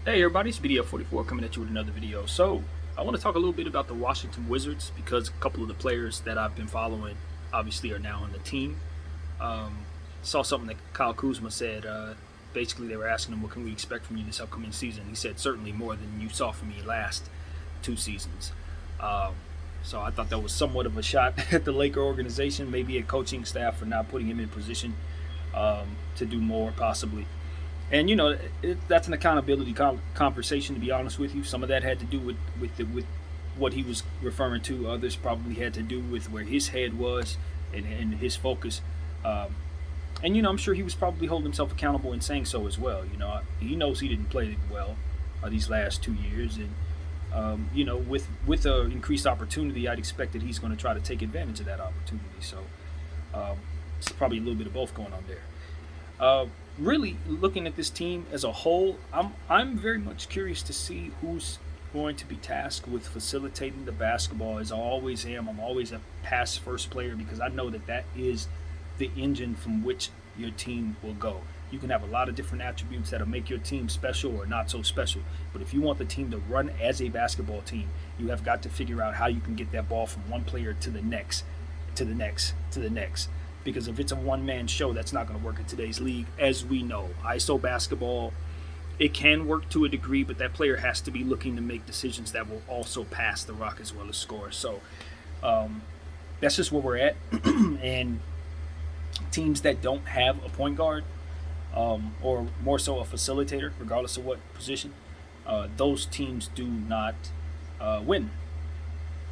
Hey everybody, it's BDF44 coming at you with another video. So, I want to talk a little bit about the Washington Wizards because a couple of the players that I've been following obviously are now on the team. Saw something that Kyle Kuzma said. Basically, they were asking him, what can we expect from you this upcoming season? He said, certainly more than you saw from me last two seasons. So I thought that was somewhat of a shot at the Laker organization, maybe a coaching staff for not putting him in position to do more possibly. And that's an accountability conversation. To be honest with you, some of that had to do with what he was referring to. Others probably had to do with where his head was and his focus. And I'm sure he was probably holding himself accountable in saying so as well. He knows he didn't play well these last 2 years, and with an increased opportunity, I'd expect that he's going to try to take advantage of that opportunity. So it's probably a little bit of both going on there. Really looking at this team as a whole, I'm very much curious to see who's going to be tasked with facilitating the basketball, as I always am. I'm always a pass first player because I know that is the engine from which your team will go. You can have a lot of different attributes that'll make your team special or not so special, but if you want the team to run as a basketball team, you have got to figure out how you can get that ball from one player to the next, to the next, to the next. Because if it's a one-man show, that's not going to work in today's league, as we know. ISO basketball, it can work to a degree, but that player has to be looking to make decisions that will also pass the rock as well as score. So that's just where we're at. And teams that don't have a point guard, or more so a facilitator, regardless of what position, those teams do not win.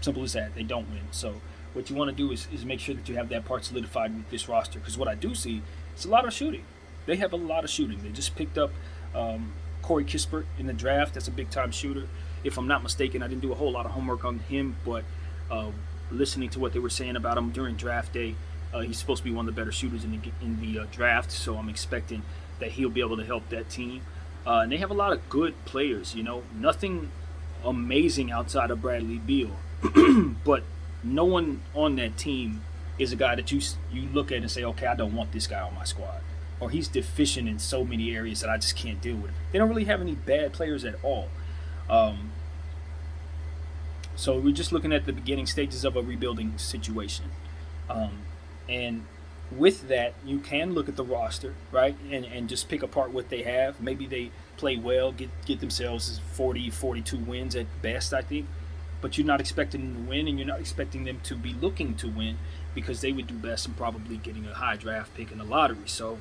Simple as that. They don't win. So what you want to do is make sure that you have that part solidified with this roster. Because what I do see is a lot of shooting. They have a lot of shooting. They just picked up Corey Kispert in the draft. That's a big-time shooter. If I'm not mistaken, I didn't do a whole lot of homework on him, but listening to what they were saying about him during draft day, he's supposed to be one of the better shooters in the draft. So I'm expecting that he'll be able to help that team. And they have a lot of good players. Nothing amazing outside of Bradley Beal, but no one on that team is a guy that you look at and say, okay, I don't want this guy on my squad, or he's deficient in so many areas that I just can't deal with it. They don't really have any bad players at all. So we're just looking at the beginning stages of a rebuilding situation. And with that, you can look at the roster, right, and just pick apart what they have. Maybe they play well, get themselves 40, 42 wins at best, I think. But you're not expecting them to win, and you're not expecting them to be looking to win, because they would do best in probably getting a high draft pick in the lottery. So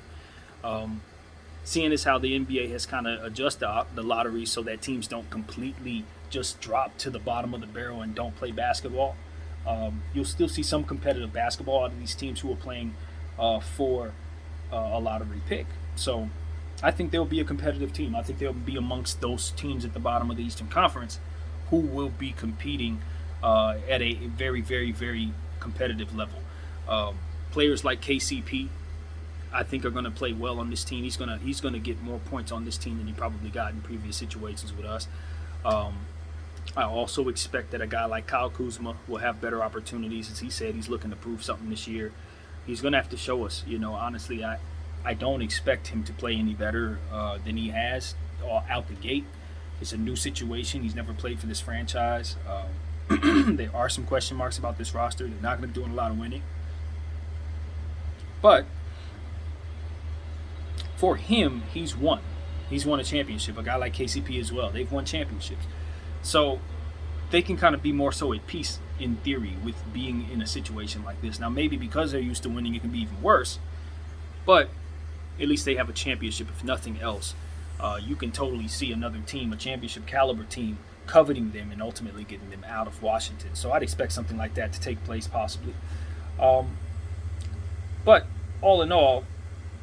seeing as how the NBA has kind of adjusted the lottery so that teams don't completely just drop to the bottom of the barrel and don't play basketball, you'll still see some competitive basketball out of these teams who are playing for a lottery pick. So I think they'll be a competitive team. I think they'll be amongst those teams at the bottom of the Eastern Conference who will be competing at a very, very, very competitive level. Players like KCP, I think, are going to play well on this team. He's gonna get more points on this team than he probably got in previous situations with us. I also expect that a guy like Kyle Kuzma will have better opportunities. As he said, he's looking to prove something this year. He's going to have to show us. Honestly, I don't expect him to play any better than he has out the gate. It's a new situation. He's never played for this franchise. There are some question marks about this roster. They're not going to be doing a lot of winning. But for him, he's won. He's won a championship. A guy like KCP as well. They've won championships. So they can kind of be more so at peace, in theory, with being in a situation like this. Now, maybe because they're used to winning, it can be even worse. But at least they have a championship, if nothing else. You can totally see another team, a championship caliber team, coveting them and ultimately getting them out of Washington. So I'd expect something like that to take place possibly. But all in all,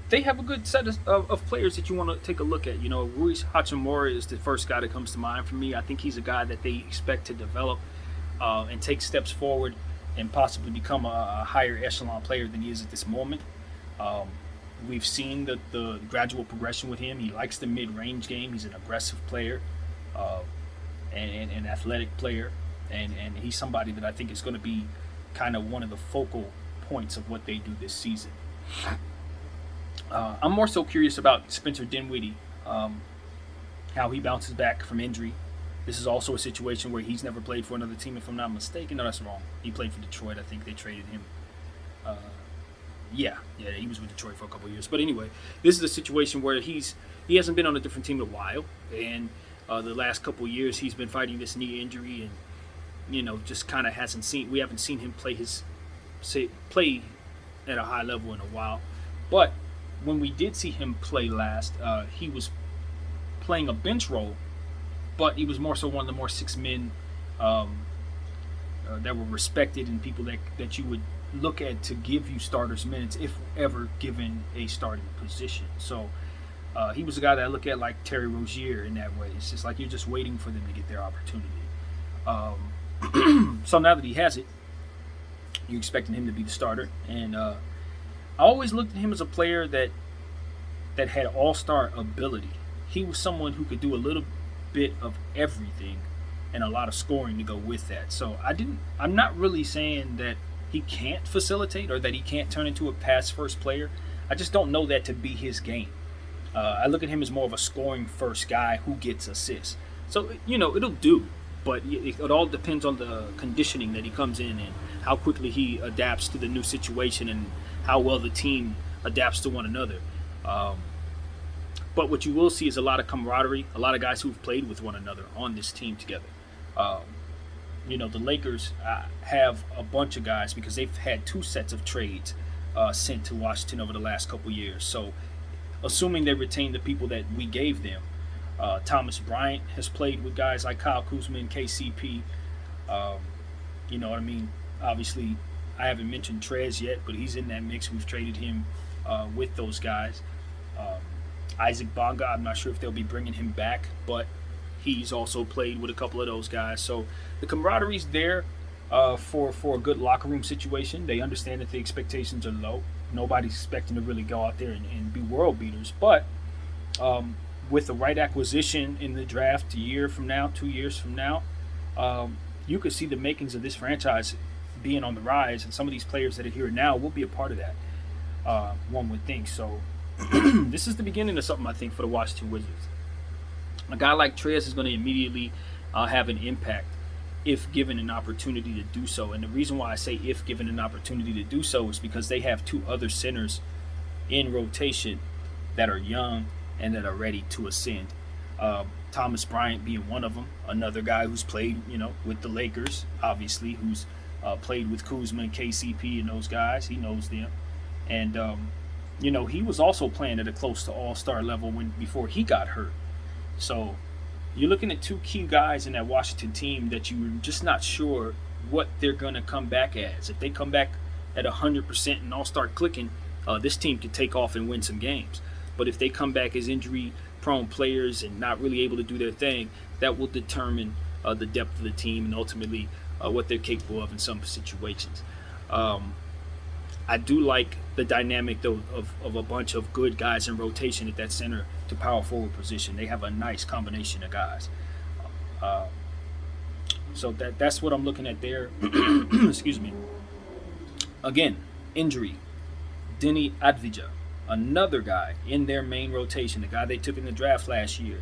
they have a good set of players that you want to take a look at. Ruiz Hachimora is the first guy that comes to mind for me. I think he's a guy that they expect to develop and take steps forward and possibly become a higher echelon player than he is at this moment. We've seen the gradual progression with him. He likes the mid-range game. He's an aggressive player and an athletic player. And he's somebody that I think is going to be kind of one of the focal points of what they do this season. I'm more so curious about Spencer Dinwiddie. how he bounces back from injury. This is also a situation where he's never played for another team, if I'm not mistaken. No, that's wrong. He played for Detroit. I think they traded him. Uh, yeah, he was with Detroit for a couple of years. But anyway, this is a situation where he hasn't been on a different team in a while, and the last couple of years he's been fighting this knee injury, and just kind of we haven't seen him play at a high level in a while. But when we did see him play last, he was playing a bench role, but he was more so one of the more six men that were respected and people that you would look at to give you starters minutes if ever given a starting position. So he was a guy that I look at like Terry Rozier in that way. It's just like you're just waiting for them to get their opportunity. So now that he has it, you're expecting him to be the starter. And I always looked at him as a player that had all-star ability. He was someone who could do a little bit of everything and a lot of scoring to go with that. So I'm not really saying that he can't facilitate or that he can't turn into a pass-first player. I just don't know that to be his game. I look at him as more of a scoring-first guy who gets assists. So, it'll do, but it all depends on the conditioning that he comes in and how quickly he adapts to the new situation and how well the team adapts to one another. But what you will see is a lot of camaraderie, a lot of guys who've played with one another on this team together. The Lakers have a bunch of guys because they've had two sets of trades sent to Washington over the last couple years. So assuming they retain the people that we gave them, Thomas Bryant has played with guys like Kyle Kuzma and KCP. You know what I mean? Obviously, I haven't mentioned Trez yet, but he's in that mix. We've traded him with those guys. Isaac Bonga, I'm not sure if they'll be bringing him back, but he's also played with a couple of those guys. So the camaraderie's there for a good locker room situation. They understand that the expectations are low. Nobody's expecting to really go out there and be world beaters. But with the right acquisition in the draft 2 years from now, you could see the makings of this franchise being on the rise. And some of these players that are here now will be a part of that, one would think. So this is the beginning of something, I think, for the Washington Wizards. A guy like Trez is going to immediately have an impact if given an opportunity to do so. And the reason why I say if given an opportunity to do so is because they have two other centers in rotation that are young and that are ready to ascend. Thomas Bryant being one of them, another guy who's played, with the Lakers, obviously, who's played with Kuzma and KCP and those guys. He knows them. And, he was also playing at a close to all-star level before he got hurt. So you're looking at two key guys in that Washington team that you're just not sure what they're going to come back as. If they come back at 100% and all start clicking, this team could take off and win some games. But if they come back as injury-prone players and not really able to do their thing, that will determine the depth of the team and ultimately what they're capable of in some situations. I do like the dynamic, though, of a bunch of good guys in rotation at that center to power forward position. They have a nice combination of guys. So that's what I'm looking at there. Excuse me. Again, injury. Denny Advija, another guy in their main rotation, the guy they took in the draft last year.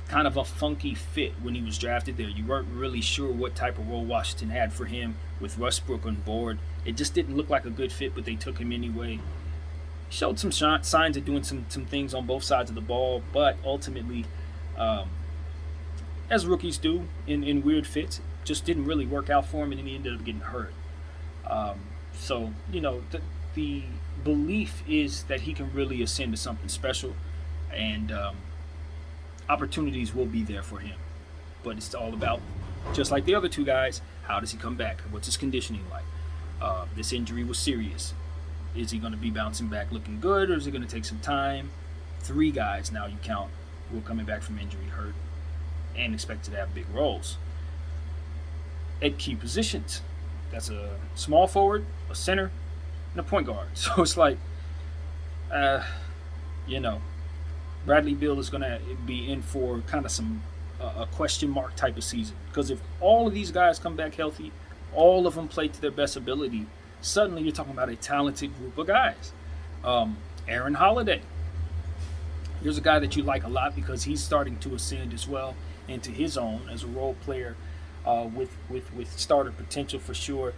Kind of a funky fit when he was drafted there. You weren't really sure what type of role Washington had for him with Westbrook on board. It just didn't look like a good fit, but they took him anyway. Showed some signs of doing some things on both sides of the ball, but ultimately, as rookies do in weird fits, just didn't really work out for him, and then he ended up getting hurt. So, the belief is that he can really ascend to something special, and opportunities will be there for him. But it's all about, just like the other two guys, how does he come back? What's his conditioning like? This injury was serious. Is he going to be bouncing back looking good, or is it going to take some time? 3 guys now you count who are coming back from injury, hurt, and expected to have big roles at key positions. That's a small forward, a center, and a point guard. So it's like, Bradley Beal is going to be in for kind of a question mark type of season. Because if all of these guys come back healthy, all of them play to their best ability, suddenly you're talking about a talented group of guys. Aaron Holiday, There's a guy that you like a lot because he's starting to ascend as well into his own as a role player with starter potential for sure.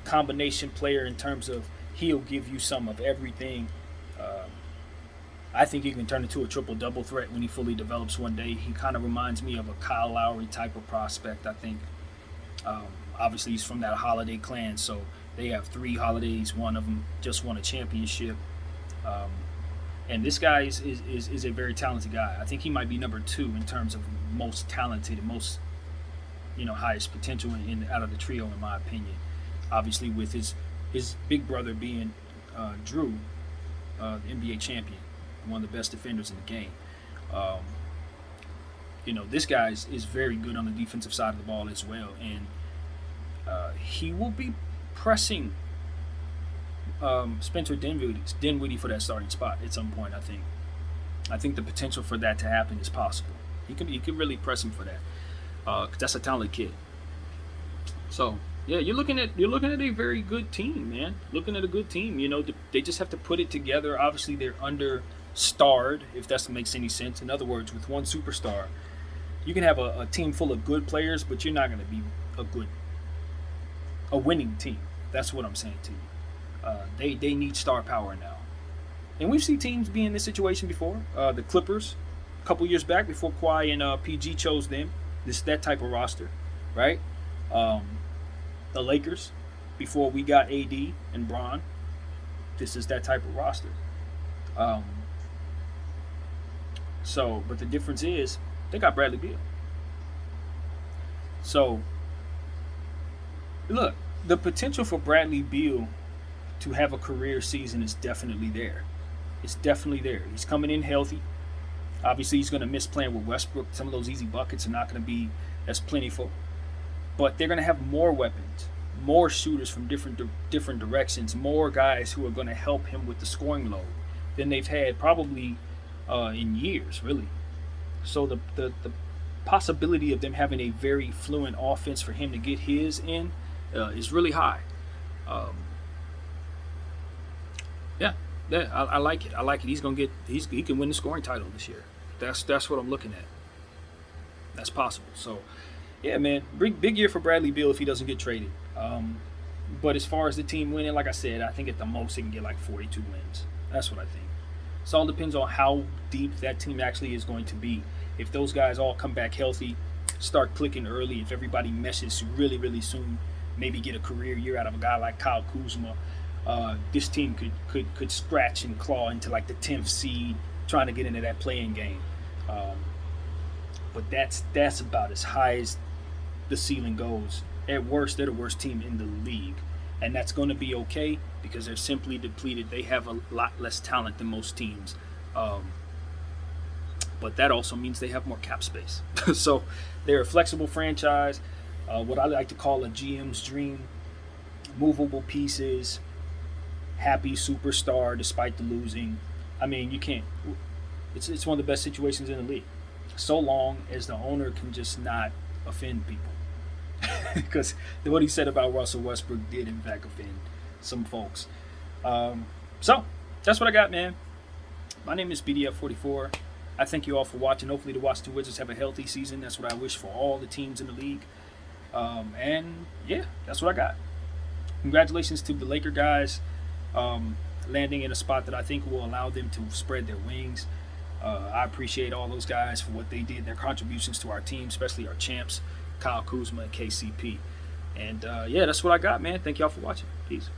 Combination player in terms of he'll give you some of everything. I think he can turn into a triple-double threat when he fully develops one day. He kind of reminds me of a Kyle Lowry type of prospect, I think. Obviously, he's from that Holiday clan, so they have 3 Holidays. One of them just won a championship. And this guy is a very talented guy. I think he might be number 2 in terms of most talented and most, highest potential out of the trio, in my opinion. Obviously, with his big brother being Drew, the NBA champion, one of the best defenders in the game. This guy is very good on the defensive side of the ball as well, and he will be pressing Spencer Dinwiddie for that starting spot at some point. I think the potential for that to happen is possible. He could really press him for that, 'cause that's a talented kid. So yeah, you're looking at a very good team, man. Looking at a good team. They just have to put it together. Obviously, they're under-starred, if that makes any sense. In other words, with one superstar, you can have a team full of good players, but you're not going to be a winning team. That's what I'm saying to you. They need star power now, and we've seen teams be in this situation before. The Clippers, a couple years back, before Kawhi and PG chose them, that type of roster, right? The Lakers, before we got AD and Bron, this is that type of roster. But the difference is they got Bradley Beal. So, look, the potential for Bradley Beal to have a career season is definitely there. It's definitely there. He's coming in healthy. Obviously, he's going to miss playing with Westbrook. Some of those easy buckets are not going to be as plentiful. But they're going to have more weapons, more shooters from different directions, more guys who are going to help him with the scoring load than they've had probably in years, really. So the possibility of them having a very fluent offense for him to get his in is really high. I like it. I like it. He can win the scoring title this year. That's what I'm looking at. That's possible. So, yeah, man, big year for Bradley Beal if he doesn't get traded. But as far as the team winning, like I said, I think at the most he can get like 42 wins. That's what I think. So it all depends on how deep that team actually is going to be. If those guys all come back healthy, start clicking early, if everybody meshes really, really soon, maybe get a career year out of a guy like Kyle Kuzma, this team could scratch and claw into like the 10th seed, trying to get into that play-in game. But that's about as high as the ceiling goes. At worst, they're the worst team in the league. And that's going to be okay because they're simply depleted. They have a lot less talent than most teams. But that also means they have more cap space. So they're a flexible franchise, what I like to call a GM's dream. Movable pieces, happy superstar despite the losing. I mean, you can't. It's one of the best situations in the league. So long as the owner can just not offend people. Because what he said about Russell Westbrook did in fact offend some folks. So that's what I got, man. My name is BDF44. I thank you all for watching. Hopefully the Washington Wizards have a healthy season. That's what I wish for all the teams in the league. And yeah, that's what I got. Congratulations to the Laker guys landing in a spot that I think will allow them to spread their wings. I appreciate all those guys for what they did, their contributions to our team, especially our champs, Kyle Kuzma and KCP. And yeah, that's what I got, man. Thank y'all for watching. Peace.